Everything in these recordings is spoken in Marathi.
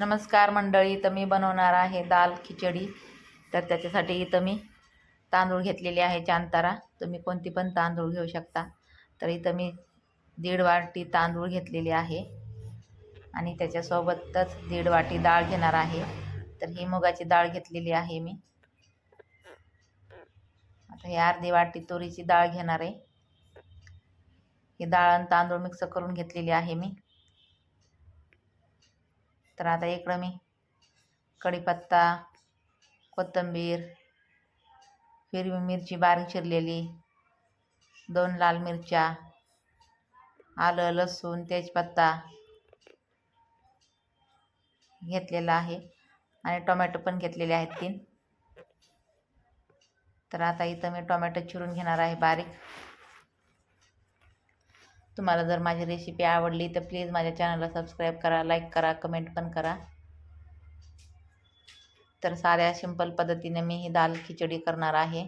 नमस्कार मंडळी, तर मी बनवणार आहे दाल खिचडी. तर त्याच्यासाठी इथं मी तांदूळ घेतलेले आहे चांतारा. तुम्ही कोणती पण तांदूळ घेऊ शकता. तर इथं मी 1.5 वाटी तांदूळ घेतलेले आहे आणि त्याच्यासोबतच 1.5 वाटी डाळ घेणार आहे. तर ही मुगाची डाळ घेतलेली आहे मी. आता ही अर्धी वाटी तुरीची डाळ घेणार आहे. ही डाळ आणि तांदूळ मिक्स करून घेतलेली आहे मी. तर आता इकडं मी कढीपत्ता, कोथिंबीर, हिरवी मिरची बारीक चिरलेली, 2 लाल मिरच्या, आलं, लसूण, तेजपत्ता घेतलेला आहे आणि टोमॅटो पण घेतलेले आहेत 3. तर आता इथं मी टोमॅटो चिरून घेणार आहे बारीक. तुम्हाला जर माझी रेसिपी आवडली तर प्लीज माझ्या चॅनलला सबस्क्राईब करा, लाईक करा, कमेंट पण करा. तर साध्या सिंपल पद्धतीने मी ही दाल खिचडी करणार आहे.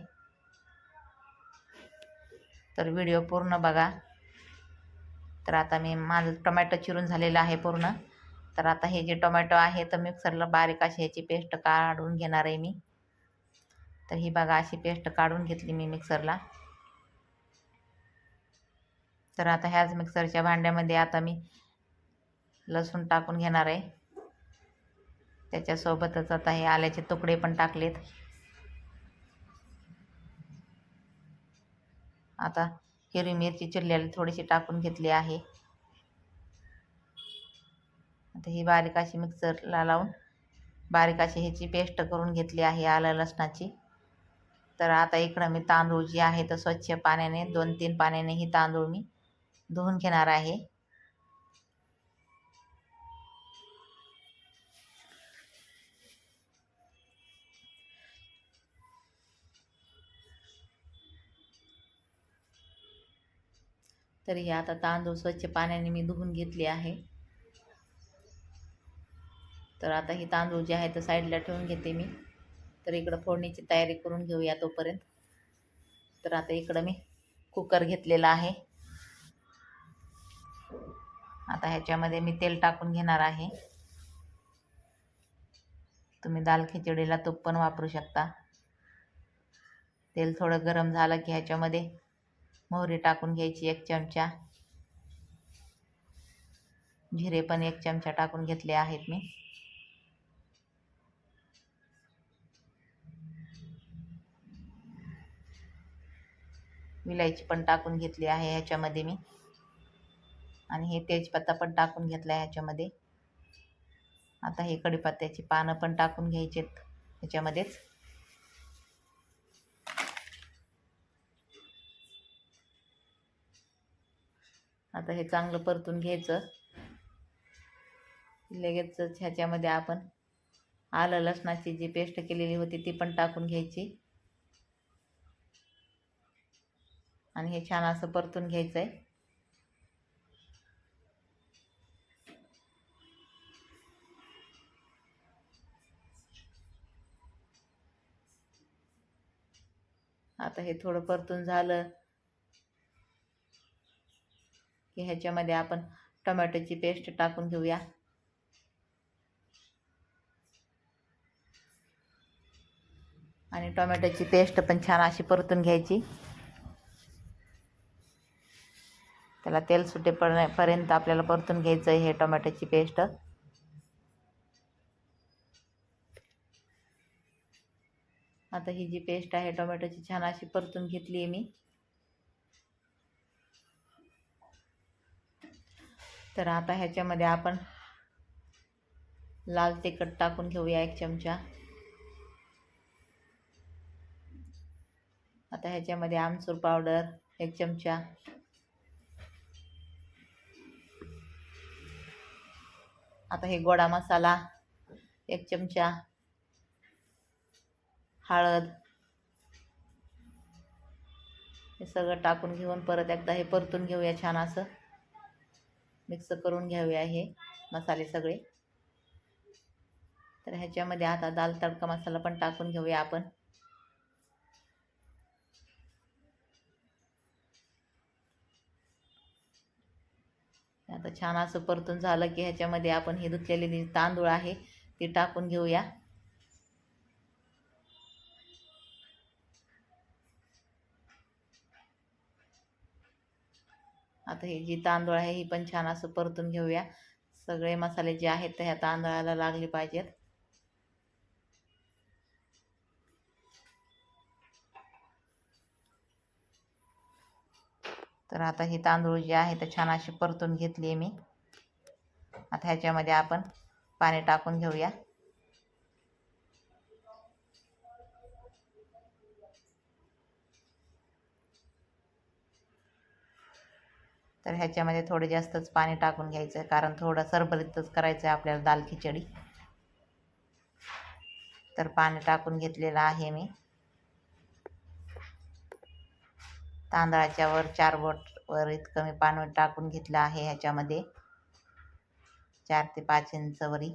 तर व्हिडिओ पूर्ण बघा. तर आता मी माझं टोमॅटो चिरून झालेलं आहे पूर्ण. तर आता हे जे टोमॅटो आहे तर मिक्सरला बारीक अशी ह्याची पेस्ट काढून घेणार आहे मी. तर ही बघा अशी पेस्ट काढून घेतली मी मिक्सरला. तर आता ह्याच मिक्सरच्या भांड्यामध्ये आता मी लसूण टाकून घेणार आहे. त्याच्यासोबतच आता हे आल्याचे तुकडे पण टाकलेत. आता हिरवी मिरची चिरलेली थोडीशी टाकून घेतली आहे. आता ही बारीक अशी मिक्सरला लावून बारीक अशी ह्याची पेस्ट करून घेतली आहे आलं लसणाची. तर आता इकडं मी तांदूळ जे आहे तर स्वच्छ पाण्याने 2-3 पाण्याने ही तांदूळ मी धुवून घेणार आहे. तर हे आता तांदूळ स्वच्छ पाण्याने मी धुवून घेतले आहे. तर आता ही तांदूळ जे आहे तर साईडला ठेवून घेते मी. तर इकडं फोडणीची तयारी करून घेऊया तोपर्यंत. तर आता इकडं मी कुकर घेतलेला आहे. आता ह्याच्यामध्ये मी तेल टाकून घेणार आहे. तुम्ही दाल खिचडीला तूप पण वापरू शकता. तेल थोडं गरम झालं की ह्याच्यामध्ये मोहरी टाकून घ्यायची 1 चमचा. जिरे पण 1 चमचा टाकून घेतले आहेत मी. विलायची पण टाकून घेतली आहे ह्याच्यामध्ये मी. आणि हे तेजपत्ता पण टाकून घेतला आहे ह्याच्यामध्ये. आता हे कढीपत्त्याची पानं पण टाकून घ्यायचेत ह्याच्यामध्येच. आता हे चांगलं परतून घ्यायचं. लगेचच ह्याच्यामध्ये आपण आलं लसणाची जी पेस्ट केलेली होती ती पण टाकून घ्यायची आणि हे छान असं परतून घ्यायचं आहे. आता हे थोडं परतून झालं की ह्याच्यामध्ये आपण टोमॅटोची पेस्ट टाकून घेऊया. आणि टोमॅटोची पेस्ट पण छान अशी परतून घ्यायची. त्याला तेल सुटेपर्यंत आपल्याला परतून घ्यायचं आहे हे टोमॅटोची पेस्ट. आता ही जी पेस्ट आहे टोमॅटोची छान अशी परतून घेतली आहे मी. तर आता ह्याच्यामध्ये आपण लाल तिखट टाकून घेऊया 1 चमचा. आता ह्याच्यामध्ये आमचूर पावडर 1 चमचा. आता हे गोडा मसाला 1 चमचा. हळद हे सगळं टाकून घेऊन परत एकदा हे परतून घेऊया. छान असं मिक्स करून घेऊया हे मसाले सगळे. तर ह्याच्यामध्ये आता दाल तडका मसाला पण टाकून घेऊया आपण. आता छान असं परतून झालं की ह्याच्यामध्ये आपण हे धुतलेले जे तांदूळ आहे ते टाकून घेऊया. आता हे जी तांदूळ आहे ही पण छान असं परतून घेऊया. सगळे मसाले जे आहेत ते ह्या तांदळाला लागले पाहिजेत. तर आता हे तांदूळ जे आहे ते छान असे परतून घेतले मी. आता ह्याच्यामध्ये आपण पाणी टाकून घेऊया. तर ह्याच्यामध्ये थोडे जास्तच पाणी टाकून घ्यायचं आहे, कारण थोडं सरभरीतच करायचं आहे आपल्याला दाल खिचडी. तर पाणी टाकून घेतलेलं आहे मी. तांदळाच्या वर 4 बोट वर इतकं मी पाणी टाकून घेतलं आहे ह्याच्यामध्ये, 4 ते 5 इंच वरी.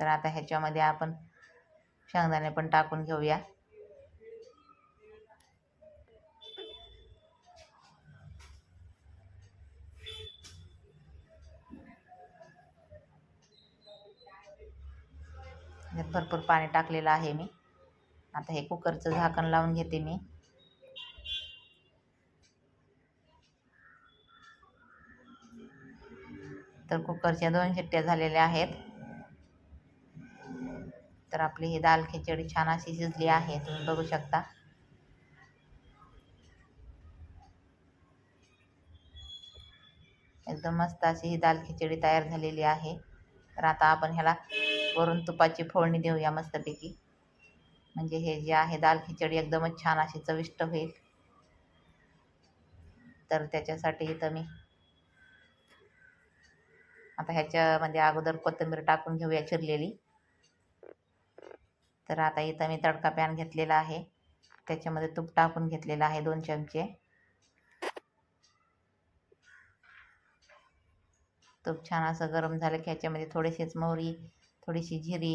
तर आता ह्याच्यामध्ये आपण शेंगदाणे पण टाकून घेऊया. भरपूर पाणी टाकलेलं आहे मी. आता हे कुकरचं झाकण लावून घेते मी. तर कुकरच्या 2 शिट्ट्या झालेल्या आहेत. तर आपली ही दाल खिचडी छान अशी शिजली आहे, तुम्ही बघू शकता. एकदम मस्त अशी ही दाल खिचडी तयार झालेली आहे. तर आता आपण ह्याला वरून तुपाची फोडणी देऊया मस्तपैकी, म्हणजे हे जे आहे दाल खिचडी एकदमच छान अशी चविष्ट होईल. तर त्याच्यासाठी इथं मी आता ह्याच्यामध्ये अगोदर कोथिंबीर टाकून घेऊया चिरलेली. तर आता इथं मी तडका पॅन घेतलेला आहे, त्याच्यामध्ये तूप टाकून घेतलेलं आहे 2 चमचे. तूप छान असं गरम झालं की ह्याच्यामध्ये थोडीशीच मोहरी, थोडीशी जिरी,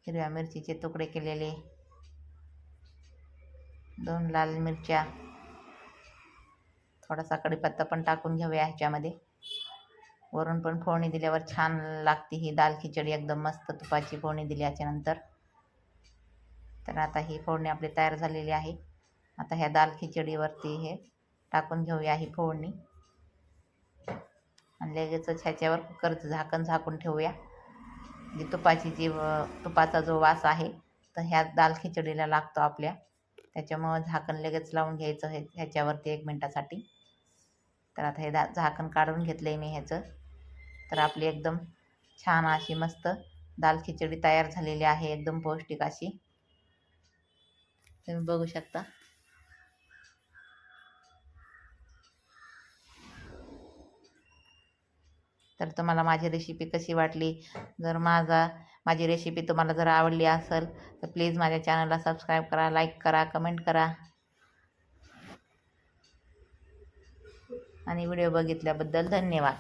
हिरव्या मिरचीचे तुकडे केलेले, 2 लाल मिरच्या, थोडासा कढीपत्ता पण टाकून घेऊया ह्याच्यामध्ये. वरून पण फोडणी दिल्यावर छान लागते ही दाल खिचडी, एकदम मस्त तुपाची फोडणी दिल्याच्यानंतर. तर आता ही फोडणी आपली तयार झालेली आहे. आता ह्या दाल खिचडीवरती हे टाकून घेऊया ही फोडणी आणि लगेचच ह्याच्यावर कुकरचं झाकण झाकून ठेवूया. जी तुपाचा जो वास आहे तर ह्या दाल खिचडीला लागतो आपल्या, त्याच्यामुळं झाकण लगेच लावून घ्यायचं ह्याच्यावरती 1 मिनटासाठी. तर आता हे झाकण काढून घेतलं आहे मी ह्याचं. तर आपली एकदम छान अशी मस्त दाल खिचडी तयार झालेली आहे, एकदम पौष्टिक अशी, तुम्ही बघू शकता. तर तुम्हाला माझी रेसिपी कशी वाटली? जर माझी रेसिपी तुम्हाला जर आवडली असेल तर प्लीज माझ्या चॅनलला सबस्क्राईब करा, लाईक करा, कमेंट करा आणि व्हिडिओ बघितल्याबद्दल धन्यवाद.